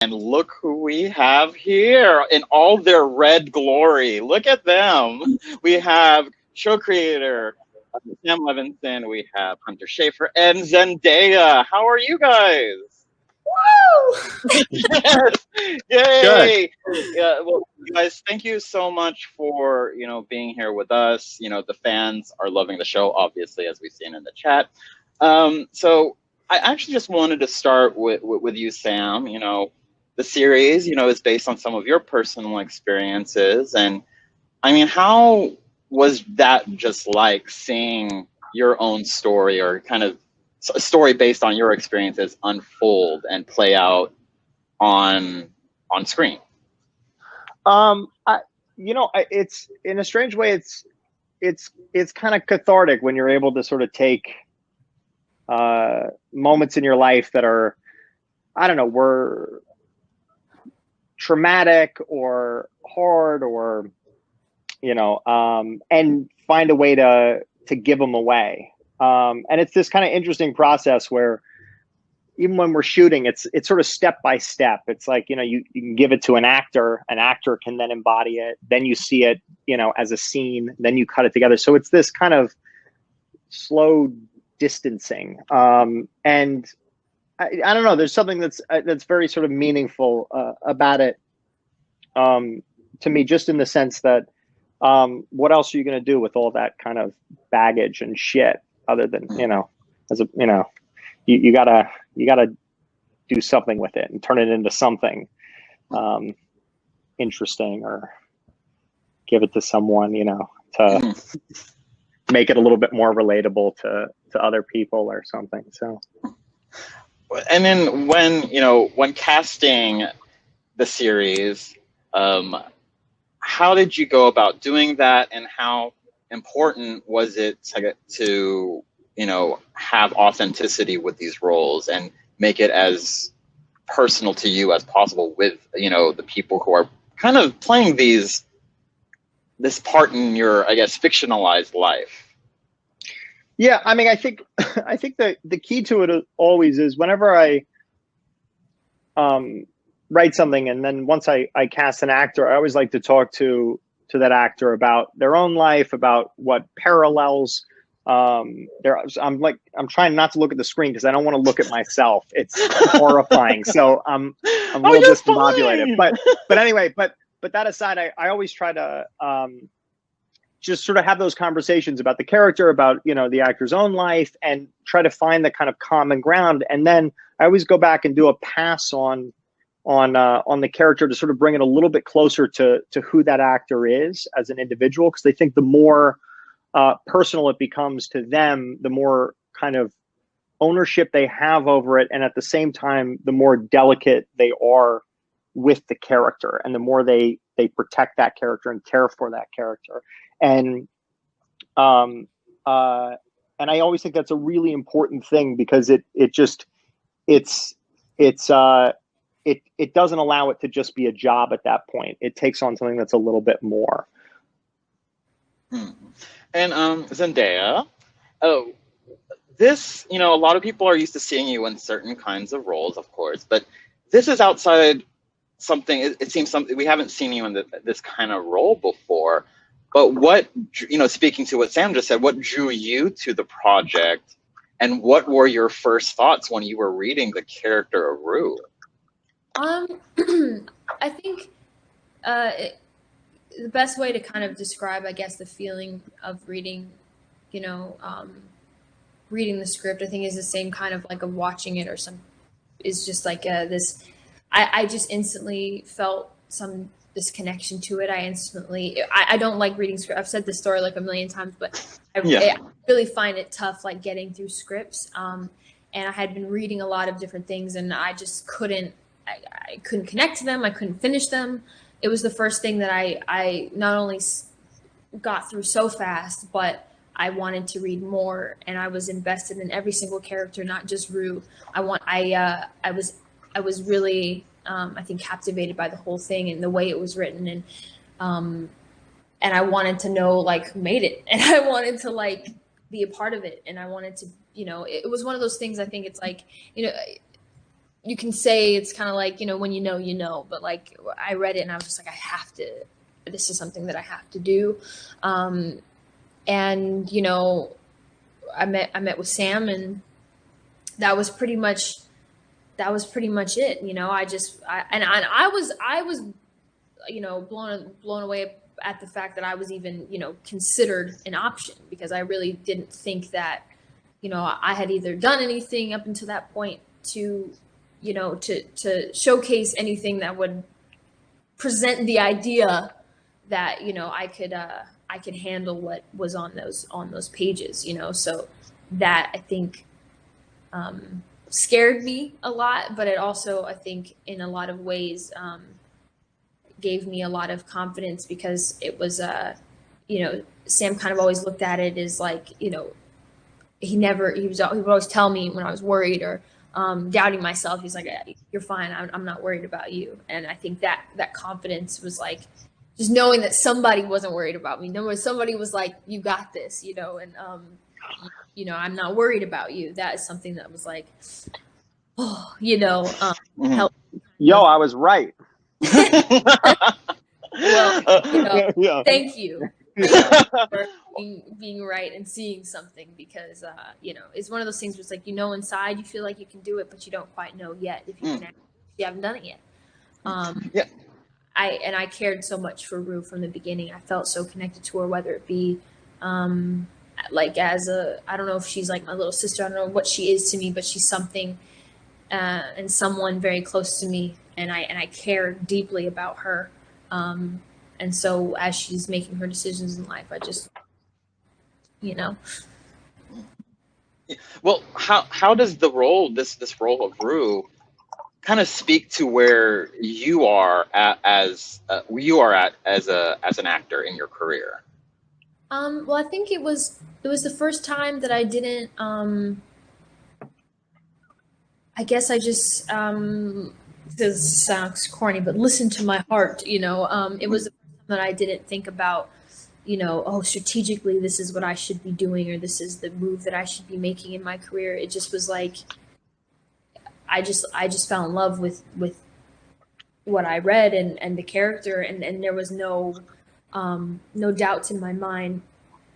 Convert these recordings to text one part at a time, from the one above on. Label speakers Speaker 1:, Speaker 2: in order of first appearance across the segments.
Speaker 1: And look who we have here in all their red glory. Look at them. We have show creator Sam Levinson, we have Hunter Schafer, and Zendaya. How are you guys?
Speaker 2: Woo!
Speaker 1: Yes.
Speaker 3: Good.
Speaker 1: Yay. Yeah, well, guys, thank you so much for, being here with us. The fans are loving the show, obviously, as we've seen in the chat. So I actually just wanted to start with you, Sam. The series, is based on some of your personal experiences. And I mean, how was that just like seeing your own story or kind of a story based on your experiences unfold and play out on screen?
Speaker 3: It's in a strange way, it's kind of cathartic when you're able to sort of take moments in your life that are, I don't know, were traumatic or hard or, and find a way to give them away. And it's this kind of interesting process where even when we're shooting, it's sort of step by step. It's like, you can give it to an actor can then embody it. Then you see it, as a scene, then you cut it together. So it's this kind of slow distancing. And I don't know, there's something that's very sort of meaningful about it to me, just in the sense that what else are you going to do with all that kind of baggage and shit other than, you gotta do something with it and turn it into something interesting, or give it to someone, to make it a little bit more relatable to other people or something. So,
Speaker 1: and then when casting the series, how did you go about doing that, and how important was it to have authenticity with these roles and make it as personal to you as possible with, the people who are kind of playing this part in your, I guess, fictionalized life?
Speaker 3: Yeah, I mean, I think that the key to it always is whenever I write something, and then once I cast an actor, I always like to talk to that actor about their own life, about what parallels I'm trying not to look at the screen because I don't want to look at myself. It's horrifying. So I'm a little discombobulated. But anyway, but that aside, I always try to just sort of have those conversations about the character, about the actor's own life, and try to find the kind of common ground. And then I always go back and do a pass on the character to sort of bring it a little bit closer to who that actor is as an individual, because they think the more personal it becomes to them, the more kind of ownership they have over it, and at the same time, the more delicate they are with the character, and the more they protect that character and care for that character. And I always think that's a really important thing, because it doesn't allow it to just be a job at that point. It takes on something that's a little bit more.
Speaker 1: And Zendaya, this, a lot of people are used to seeing you in certain kinds of roles, of course, but this is outside something. It seems something we haven't seen you in this kind of role before. But what, speaking to what Sam just said, what drew you to the project, and what were your first thoughts when you were reading the character of Rue?
Speaker 2: I think the best way to kind of describe, I guess, the feeling of reading, reading the script, I think, is the same kind of like of watching it, or is just like this. I just instantly felt this connection to it. I don't like reading script. I've said this story like a million times, but I really find it tough, like getting through scripts. And I had been reading a lot of different things, and I just couldn't connect to them. I couldn't finish them. It was the first thing that I not only got through so fast, but I wanted to read more, and I was invested in every single character, not just Rue. I was really, I think, captivated by the whole thing and the way it was written, and I wanted to know like who made it, and I wanted to like be a part of it, and I wanted to, it was one of those things. I think it's like, you can say it's kind of like, when you know, but like I read it and I was just like, this is something that I have to do. And, I met with Sam, and that was pretty much it. I was blown away at the fact that I was even, considered an option, because I really didn't think that, I had either done anything up until that point to, to showcase anything that would present the idea that, I could handle what was on those pages, so that, I think, scared me a lot, but it also, I think, in a lot of ways, gave me a lot of confidence, because it was, Sam kind of always looked at it as like, he would always tell me when I was worried or doubting myself, he's like, you're fine. I'm not worried about you. And I think that confidence was like, just knowing that somebody wasn't worried about me. Somebody was like, you got this, and, I'm not worried about you. That is something that was like, help.
Speaker 3: Yo, I was right.
Speaker 2: Well,
Speaker 3: Yeah.
Speaker 2: Thank you for being right and seeing something, because it's one of those things where it's like, inside you feel like you can do it, but you don't quite know yet if you can. You haven't done it yet.
Speaker 1: Yeah.
Speaker 2: I cared so much for Rue from the beginning. I felt so connected to her, whether it be like I don't know if she's like my little sister. I don't know what she is to me, but she's something and someone very close to me, and I care deeply about her. And so as she's making her decisions in life, I just,
Speaker 1: Well, how does the role, this role of Rue, kind of speak to where you are at as an actor in your career?
Speaker 2: Well, I think it was the first time that I didn't, I guess I just, this sounds corny, but listen to my heart, it was the first time that I didn't think about, strategically, this is what I should be doing, or this is the move that I should be making in my career. It just was like, I just fell in love with what I read and the character, and there was no doubts in my mind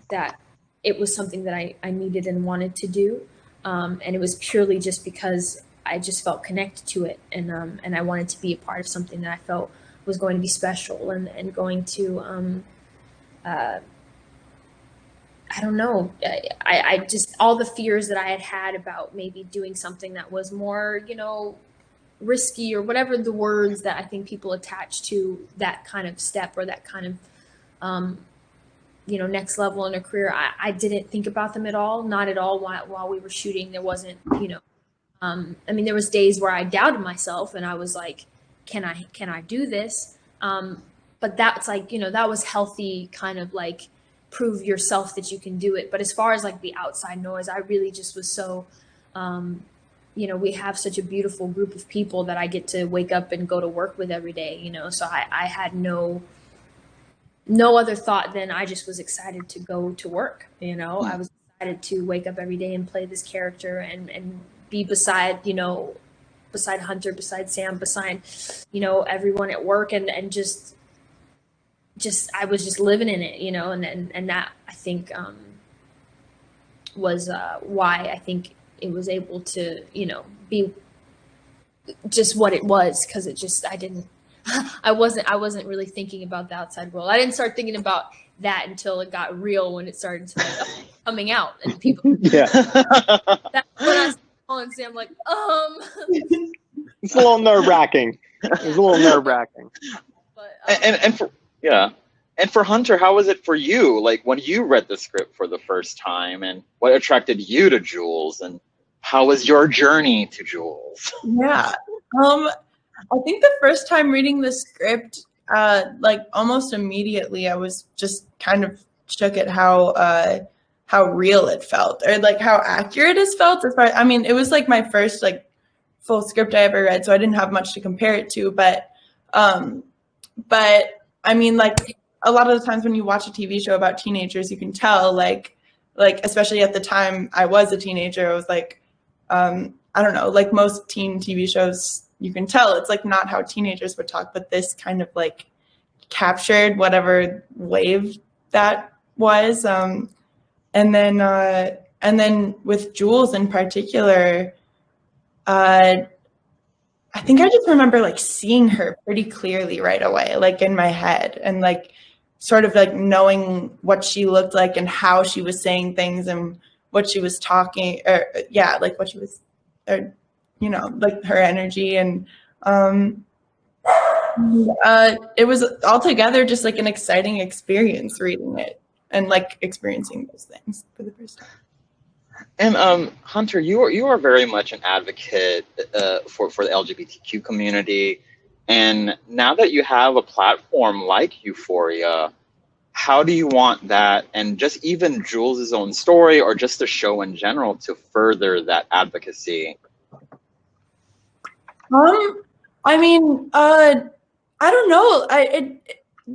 Speaker 2: that it was something that I needed and wanted to do. And it was purely just because I just felt connected to it, and I wanted to be a part of something that I felt was going to be special and going to, I don't know. I just, all the fears that I had about maybe doing something that was more, risky, or whatever the words that I think people attach to that kind of step, or that kind of, next level in a career. I didn't think about them at all. Not at all while we were shooting. There wasn't, there was days where I doubted myself, and I was like, can I do this? But that's like, that was healthy, kind of like prove yourself that you can do it. But as far as like the outside noise, I really just was so, we have such a beautiful group of people that I get to wake up and go to work with every day, so I had no other thought than I just was excited to go to work. I was excited to wake up every day and play this character and be beside Hunter, beside Sam, beside, everyone at work, and just I was just living in it, and that, I think, was why I think it was able to, be just what it was, because it just, I wasn't really thinking about the outside world. I didn't start thinking about that until it got real, when it started to like coming out, and people.
Speaker 3: Yeah.
Speaker 2: That's when I started calling Sam like,
Speaker 3: It's a little nerve-wracking. It's a little nerve-wracking.
Speaker 2: But
Speaker 1: and for Hunter, how was it for you? Like, when you read the script for the first time, and what attracted you to Jules, and how was your journey to Jules?
Speaker 4: Yeah. I think the first time reading the script, like almost immediately, I was just kind of shook at how real it felt, or like how accurate it felt. It was like my first like full script I ever read, so I didn't have much to compare it to. But I mean, like a lot of the times when you watch a TV show about teenagers, you can tell like especially at the time I was a teenager, I was like, I don't know, like most teen TV shows, you can tell it's like not how teenagers would talk, but this kind of like captured whatever wave that was. And then with Jules in particular, I think I just remember like seeing her pretty clearly right away, like in my head, and like sort of like knowing what she looked like and how she was saying things and what she was talking, or yeah, like what she was, or you know, like her energy. And it was altogether just like an exciting experience reading it and like experiencing those things for the first time.
Speaker 1: And Hunter, you are very much an advocate for the LGBTQ community, and now that you have a platform like Euphoria, how do you want that, and just even Jules' own story, or just the show in general, to further that advocacy?
Speaker 4: I mean, I don't know.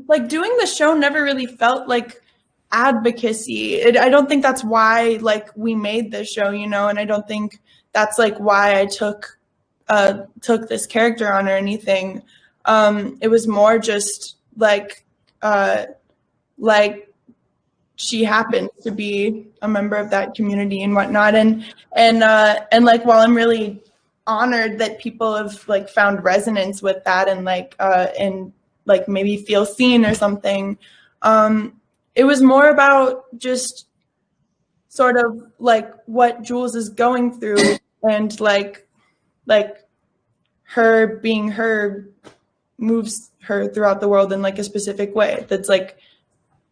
Speaker 4: Like doing the show never really felt like advocacy. I don't think that's why like we made this show, you know, and I don't think that's like why I took this character on or anything. It was more just like she happened to be a member of that community and whatnot, and like while I'm really honored that people have like found resonance with that and like maybe feel seen or something, it was more about just sort of like what Jules is going through, and like her being her moves her throughout the world in like a specific way that's like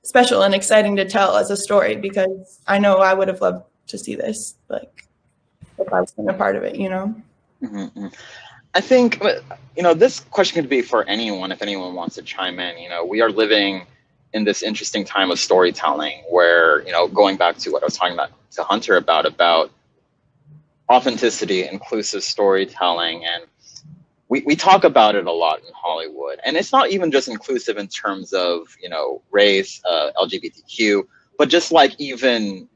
Speaker 4: special and exciting to tell as a story, because I know I would have loved to see this, like if I was a part of it, you know?
Speaker 1: Mm-hmm. I think, you know, this question could be for anyone, if anyone wants to chime in. You know, we are living in this interesting time of storytelling where, you know, going back to what I was talking about to Hunter about authenticity, inclusive storytelling, and we talk about it a lot in Hollywood. And it's not even just inclusive in terms of, you know, race, LGBTQ, but just like even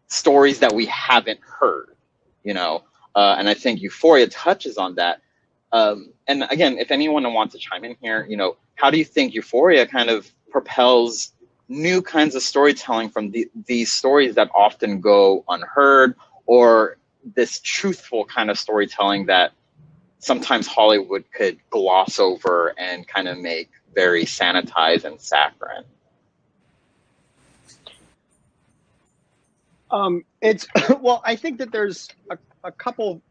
Speaker 1: stories that we haven't heard, you know. And I think Euphoria touches on that. And again, if anyone wants to chime in here, you know, how do you think Euphoria kind of propels new kinds of storytelling from these stories that often go unheard, or this truthful kind of storytelling that sometimes Hollywood could gloss over and kind of make very sanitized and saccharine?
Speaker 3: It's well, I think that there's a couple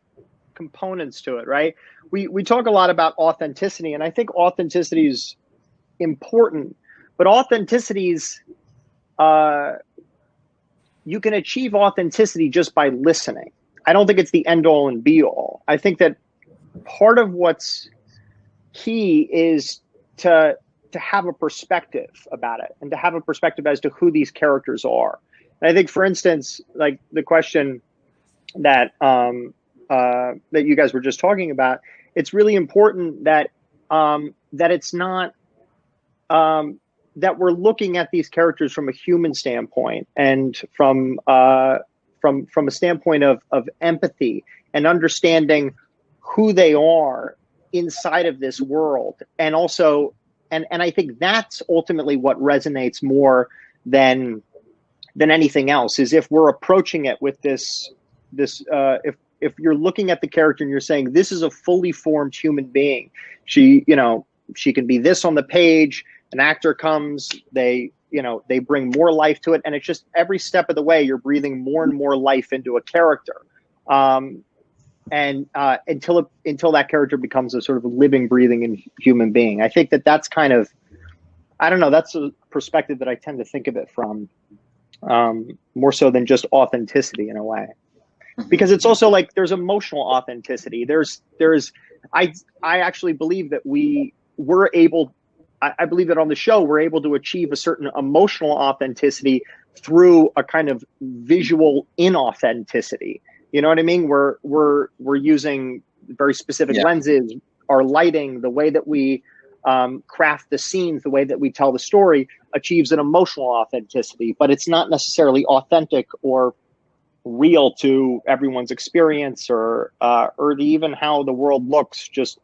Speaker 3: components to it, right? We talk a lot about authenticity, and I think authenticity is important, but authenticity's you can achieve authenticity just by listening. I don't think it's the end all and be all. I think that part of what's key is to have a perspective about it, and to have a perspective as to who these characters are. And I think, for instance, like the question that that you guys were just talking about, it's really important that that it's not that we're looking at these characters from a human standpoint, and from a standpoint of empathy and understanding who they are inside of this world. And also, and I think that's ultimately what resonates more than anything else, is if we're approaching it with this if you're looking at the character and you're saying, this is a fully formed human being. She, you know, she can be this on the page, an actor comes, they, you know, they bring more life to it. And it's just every step of the way, you're breathing more and more life into a character. And until that character becomes a sort of living, breathing human being. I think that that's kind of, I don't know, that's a perspective that I tend to think of it from, more so than just authenticity in a way. Because it's also like there's emotional authenticity. I actually believe that we're able, I believe that on the show, we're able to achieve a certain emotional authenticity through a kind of visual inauthenticity. You know what I mean? We're using very specific lenses, our lighting, the way that we craft the scenes, the way that we tell the story achieves an emotional authenticity, but it's not necessarily authentic or real to everyone's experience, or even how the world looks, just,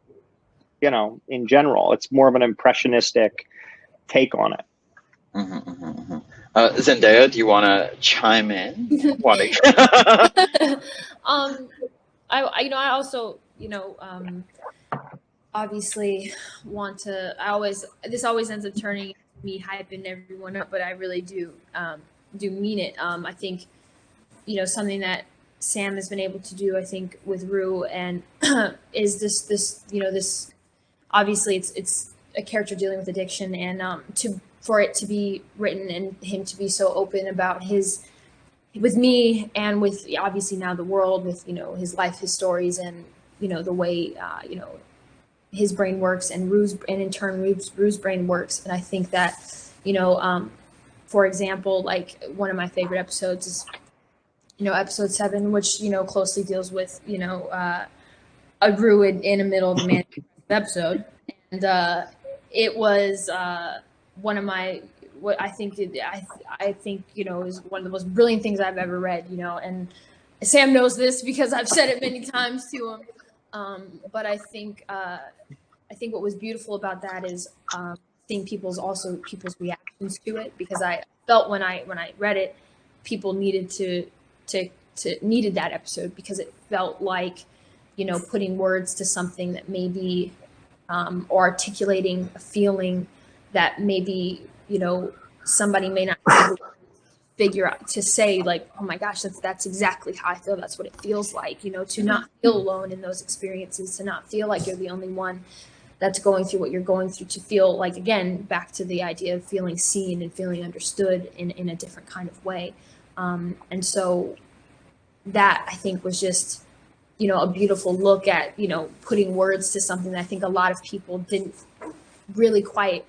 Speaker 3: you know, in general. It's more of an impressionistic take on it.
Speaker 1: Zendaya, do you want to chime in?
Speaker 2: I also, obviously want to. This always ends up turning me hyping everyone up, but I really do mean it. I think, something that Sam has been able to do, I think, with Rue, and is this obviously it's a character dealing with addiction, and for it to be written and him to be so open about with me, and with obviously now the world, with his life, his stories, and the way his brain works, and in turn Rue's brain works. And I think that for example, like one of my favorite episodes is episode 7, which closely deals with a Rue in the middle of a manic episode, and it was one of my what I think is one of the most brilliant things I've ever read. And Sam knows this because I've said it many times to him. But I think what was beautiful about that is seeing people's reactions to it, because I felt when I read it, people needed needed that episode, because it felt like putting words to something that maybe or articulating a feeling that maybe somebody may not figure out to say, like, oh my gosh, that's exactly how I feel. That's what it feels like, to not feel alone in those experiences, to not feel like you're the only one that's going through what you're going through, to feel like, again, back to the idea of feeling seen and feeling understood in a different kind of way. And so that, I think, was just, a beautiful look at, putting words to something that I think a lot of people didn't really quite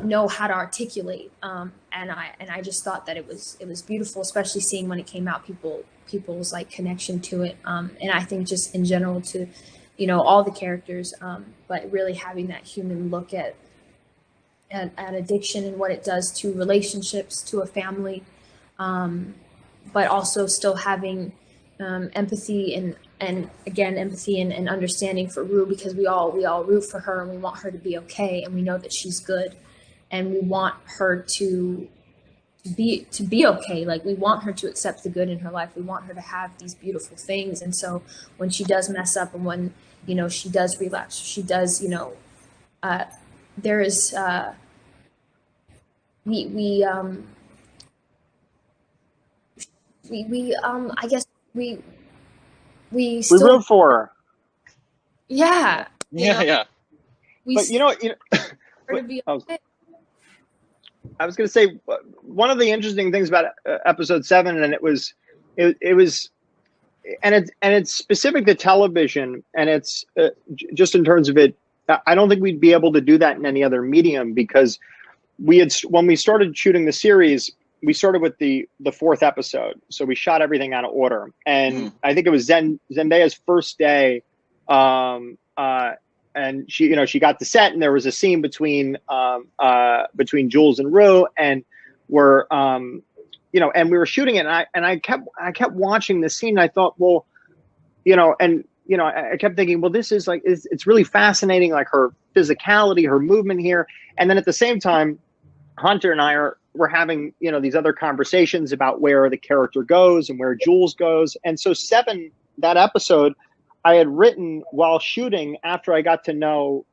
Speaker 2: know how to articulate. And I just thought that it was beautiful, especially seeing when it came out, people's like connection to it. And I think just in general to, all the characters, but really having that human look at addiction and what it does to relationships, to a family, but also still having empathy and again, empathy and understanding for Rue, because we all root for her, and we want her to be okay, and we know that she's good, and we want her to be okay. Like, we want her to accept the good in her life. We want her to have these beautiful things. And so when she does mess up, and when she does relapse, she does there is we I guess we still
Speaker 3: root for her.
Speaker 2: Yeah.
Speaker 1: Yeah.
Speaker 3: But
Speaker 2: to be okay.
Speaker 3: I was going to say, one of the interesting things about episode 7, and it was, and it's specific to television, and it's just in terms of it. I don't think we'd be able to do that in any other medium, because when we started shooting the series, we started with the 4th episode, so we shot everything out of order. And I think it was Zendaya's first day, and she got to set, and there was a scene between Jules and Rue, and and we were shooting it, and I kept watching the scene, and I thought, well, I kept thinking, well, this is like, it's really fascinating, like her physicality, her movement here. And then at the same time, Hunter and I we're having, these other conversations about where the character goes and where Jules goes. And so 7, that episode, I had written while shooting, after I got to know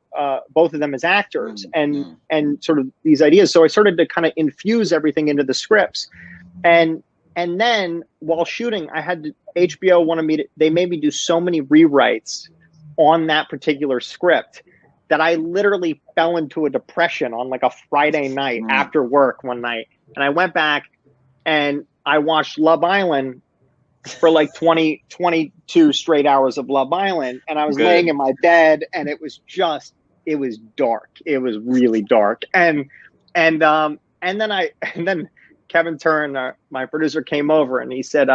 Speaker 3: both of them as actors and sort of these ideas. So I started to kind of infuse everything into the scripts. And then while shooting, HBO wanted they made me do so many rewrites on that particular script that I literally fell into a depression on like a Friday night after work one night. And I went back and I watched Love Island for like 22 straight hours of Love Island. And I was laying in my bed, and it was dark. It was really dark. And then Kevin Turn, my producer, came over, and he said,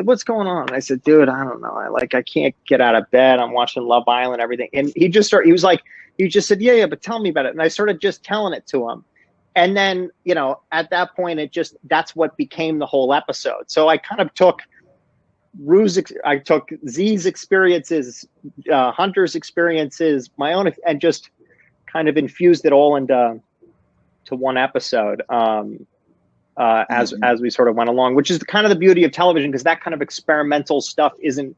Speaker 3: what's going on? And I said, dude, I don't know. I can't get out of bed. I'm watching Love Island, everything. And he just said, yeah, but tell me about it. And I started just telling it to him. And then, at that point, that's what became the whole episode. So I kind of took I took Z's experiences, Hunter's experiences, my own, and just kind of infused it all into one episode. As we sort of went along, which is kind of the beauty of television, because that kind of experimental stuff isn't,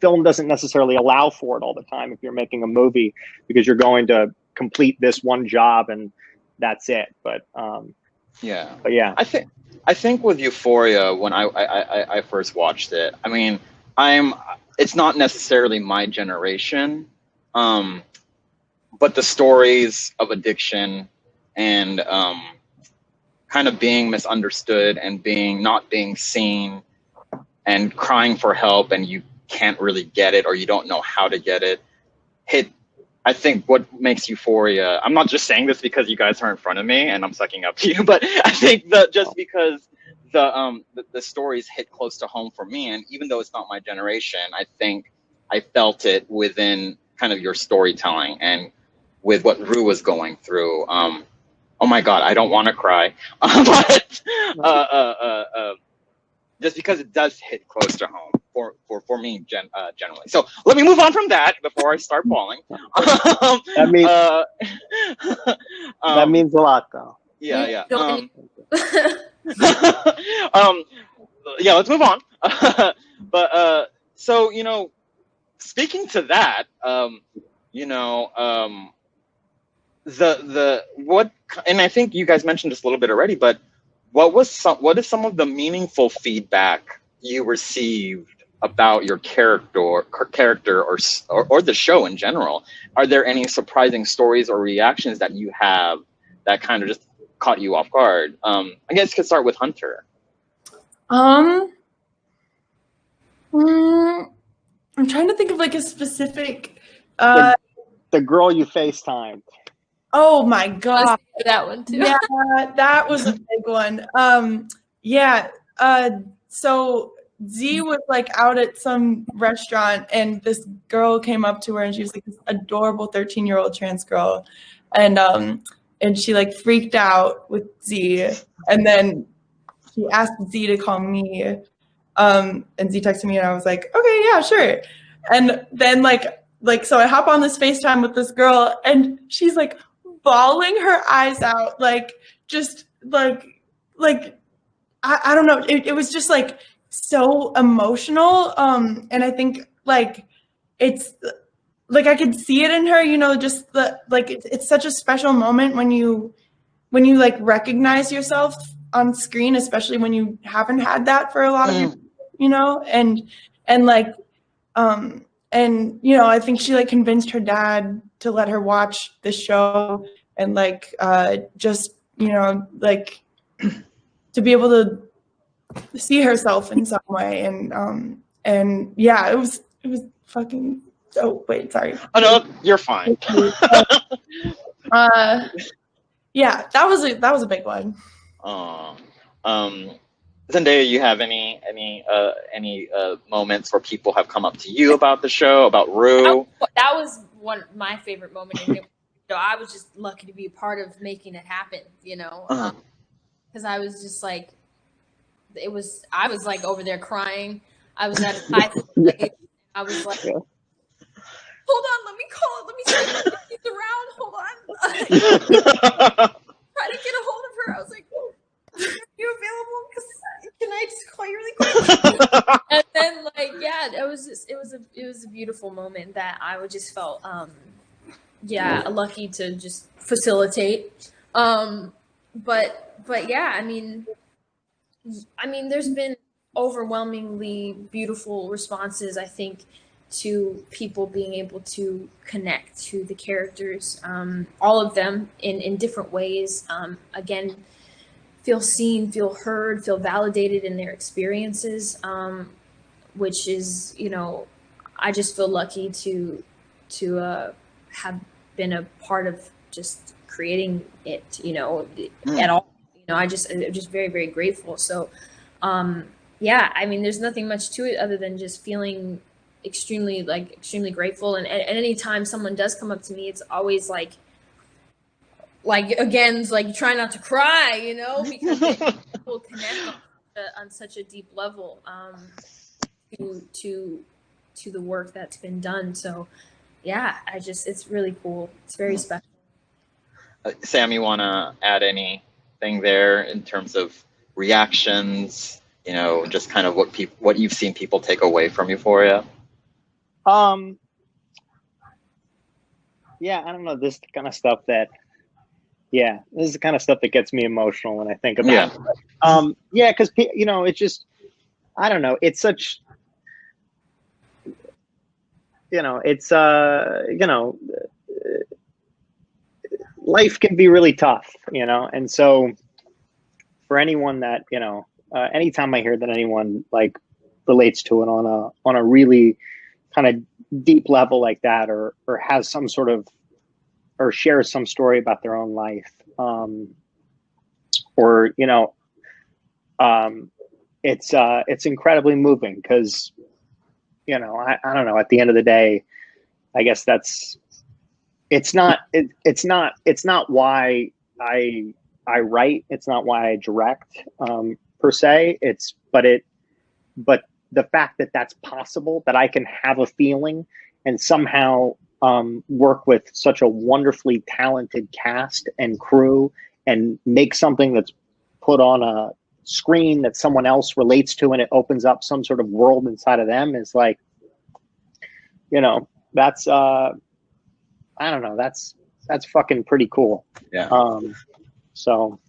Speaker 3: film doesn't necessarily allow for it all the time if you're making a movie, because you're going to complete this one job and that's it. But yeah.
Speaker 1: I think with Euphoria, when I first watched it, I mean, it's not necessarily my generation, but the stories of addiction and kind of being misunderstood and not being seen and crying for help, and you can't really get it, or you don't know how to get it, hit. I think what makes Euphoria, I'm not just saying this because you guys are in front of me and I'm sucking up to you, but I think that just because the stories hit close to home for me, and even though it's not my generation, I think I felt it within kind of your storytelling and with what Rue was going through. Oh my God, I don't want to cry, but just because it does hit close to home for me generally. So let me move on from that before I start bawling.
Speaker 3: That means a lot, though.
Speaker 1: Yeah. Yeah, let's move on. But so speaking to that, what, and I think you guys mentioned this a little bit already, but what is some of the meaningful feedback you received about your character or the show in general? Are there any surprising stories or reactions that you have that kind of just caught you off guard? I guess could start with Hunter.
Speaker 4: I'm trying to think of like a specific
Speaker 3: the girl you FaceTimed.
Speaker 4: Oh my God.
Speaker 2: That one too.
Speaker 4: Yeah, that was a big one. So Z was like out at some restaurant and this girl came up to her and she was like this adorable 13-year-old trans girl. And she like freaked out with Z, and then she asked Z to call me. And Z texted me and I was like, okay, yeah, sure. And then like so I hop on this FaceTime with this girl and she's like bawling her eyes out, like just like I don't know. It was just like so emotional. And I think like it's like I could see it in her, just the like it's such a special moment when you like recognize yourself on screen, especially when you haven't had that for a lot of people, and like I think she like convinced her dad to let her watch the show and like just like to be able to see herself in some way, and yeah, it was fucking. Oh wait, sorry.
Speaker 1: Oh no, you're fine.
Speaker 4: Yeah, that was a big one.
Speaker 1: Zendaya, you have any moments where people have come up to you about the show, about Rue?
Speaker 2: That was my favorite moment in it. I was just lucky to be a part of making it happen, because I was just like, I was like over there crying. I was at a high place. I was like, hold on, let me call it. Let me see if he's around. Hold on. Try to get a hold of her. I was like, are you available? Can I just call you really quick? And then like, yeah, it was a beautiful moment that I just felt lucky to just facilitate. But yeah, I mean there's been overwhelmingly beautiful responses, I think, to people being able to connect to the characters, all of them in different ways. Again, feel seen, feel heard, feel validated in their experiences, which is, I just feel lucky to have been a part of just creating it, at all. I'm just very, very grateful. So, yeah, I mean, there's nothing much to it other than just feeling extremely grateful. And any time someone does come up to me, it's always like again, it's like try not to cry, because people connect on such a deep level. to the work that's been done. So yeah, it's really cool. It's very special.
Speaker 1: Sam, you want to add anything there in terms of reactions? Just kind of what you've seen people take away from Euphoria.
Speaker 3: Yeah, I don't know. This is the kind of stuff that gets me emotional when I think about it. Yeah, because it's just, I don't know. It's such, it's life can be really tough, and so for anyone that anytime I hear that anyone like relates to it on a really kind of deep level like that, or has some sort of, or shares some story about their own life, or it's incredibly moving because I don't know, at the end of the day, I guess it's not why I write, it's not why I direct per se, but the fact that that's possible, that I can have a feeling and somehow work with such a wonderfully talented cast and crew and make something that's put on a screen that someone else relates to, and it opens up some sort of world inside of them, is like, that's I don't know, that's fucking pretty cool.
Speaker 1: Yeah.
Speaker 3: So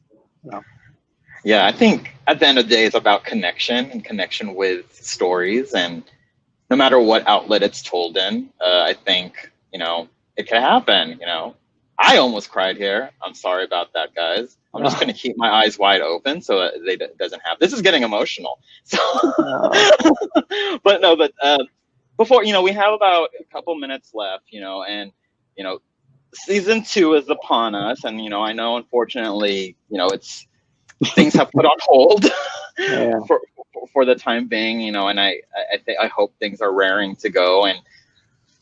Speaker 1: yeah, I think at the end of the day, it's about connection and connection with stories, and no matter what outlet it's told in, I think it can happen. I almost cried here. I'm sorry about that, guys. I'm just going to keep my eyes wide open so that it doesn't happen. This is getting emotional. So, but before, we have about a couple minutes left, and, season 2 is upon us. And, I know, unfortunately, it's things have put on hold for the time being, and I hope things are raring to go. And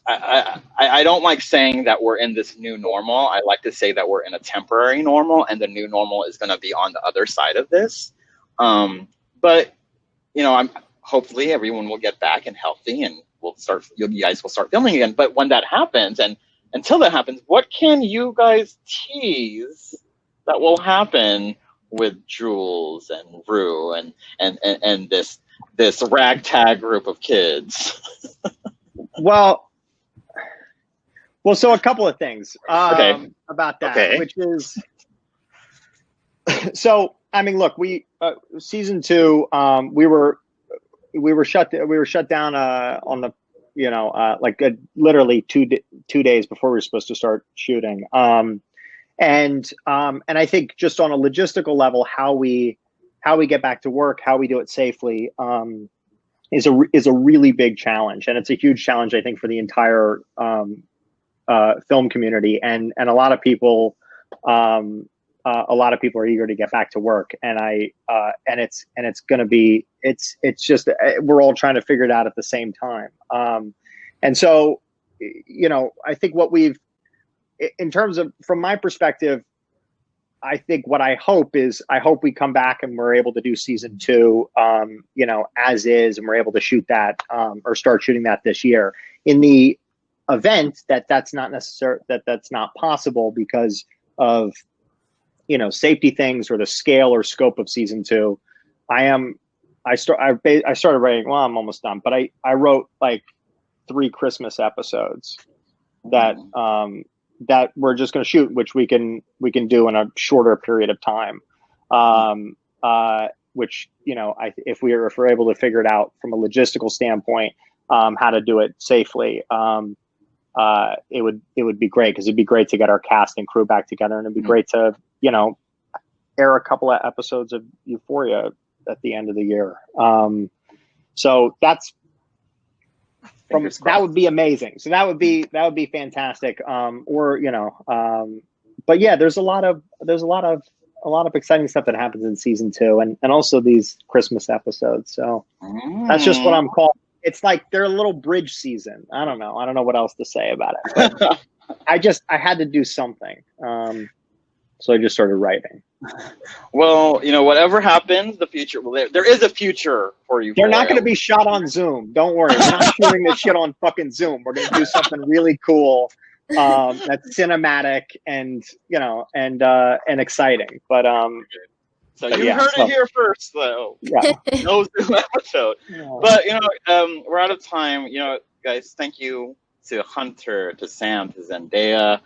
Speaker 1: I don't like saying that we're in this new normal. I like to say that we're in a temporary normal, and the new normal is going to be on the other side of this. But I'm hopefully everyone will get back and healthy, and you guys will start filming again. But when that happens, and until that happens, what can you guys tease that will happen with Jules and Rue and this ragtag group of kids?
Speaker 3: Well, so a couple of things about that, which is, so I mean, look, we season 2, we were shut down on the literally 2 days before we were supposed to start shooting, and I think just on a logistical level, how we get back to work, how we do it safely, is a really big challenge, and it's a huge challenge, I think, for the entire film community, and a lot of people are eager to get back to work, and it's going to be, it's just, we're all trying to figure it out at the same time, and so I think what we've, in terms of, from my perspective, I think what I hope we come back and we're able to do season 2, as is, and we're able to shoot that, or start shooting that this year. In the event that's not necessary, that's not possible because of safety things or the scale or scope of season 2, I started writing, well, I'm almost done, but I wrote like 3 Christmas episodes that we're just going to shoot, which we can do in a shorter period of time, which if we're able to figure it out from a logistical standpoint, how to do it safely, it would be great, because it'd be great to get our cast and crew back together, and it'd be great to air a couple of episodes of Euphoria at the end of the year. So that would be amazing. So that would be fantastic. But yeah, there's a lot of exciting stuff that happens in season 2, and also these Christmas episodes. So that's just what I'm calling. It's like they're a little bridge season. I don't know what else to say about it. But I had to do something. So I just started writing.
Speaker 1: Well, you know, whatever happens, the future. Well, there is a future for you.
Speaker 3: They're not going to be shot on Zoom. Don't worry. We're not shooting this shit on fucking Zoom. We're going to do something really cool, that's cinematic and you know and exciting. But
Speaker 1: so you heard it here first, though.
Speaker 3: Yeah.
Speaker 1: No Zoom episode.
Speaker 3: Yeah.
Speaker 1: But you know, we're out of time. You know, guys, thank you to Hunter, to Sam, to Zendaya,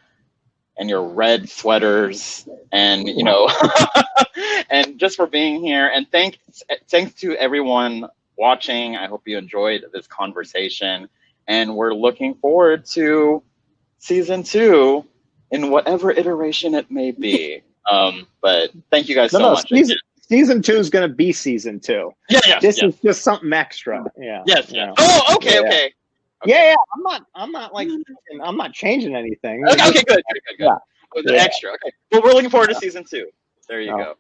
Speaker 1: and your red sweaters, and you know, and just for being here. And thanks to everyone watching. I hope you enjoyed this conversation, and we're looking forward to season 2 in whatever iteration it may be. But thank you guys so much.
Speaker 3: Season 2 is going to be season 2.
Speaker 1: Yeah.
Speaker 3: This is just something extra. Yeah.
Speaker 1: Yes.
Speaker 3: Yeah.
Speaker 1: Oh, okay.
Speaker 3: Yeah. I'm not like I'm not changing anything.
Speaker 1: Okay, good.
Speaker 3: Yeah.
Speaker 1: The extra. Okay. Well, we're looking forward to season 2. There you go.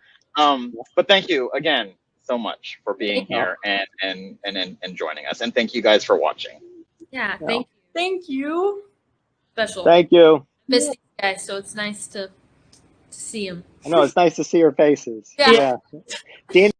Speaker 1: But thank you again so much for being here and joining us. And thank you guys for watching.
Speaker 2: Yeah,
Speaker 4: Thank you.
Speaker 2: special.
Speaker 3: Thank you.
Speaker 2: Missed you guys, so it's nice to see them.
Speaker 3: I know it's nice to see your faces.
Speaker 2: Yeah.
Speaker 3: Yeah.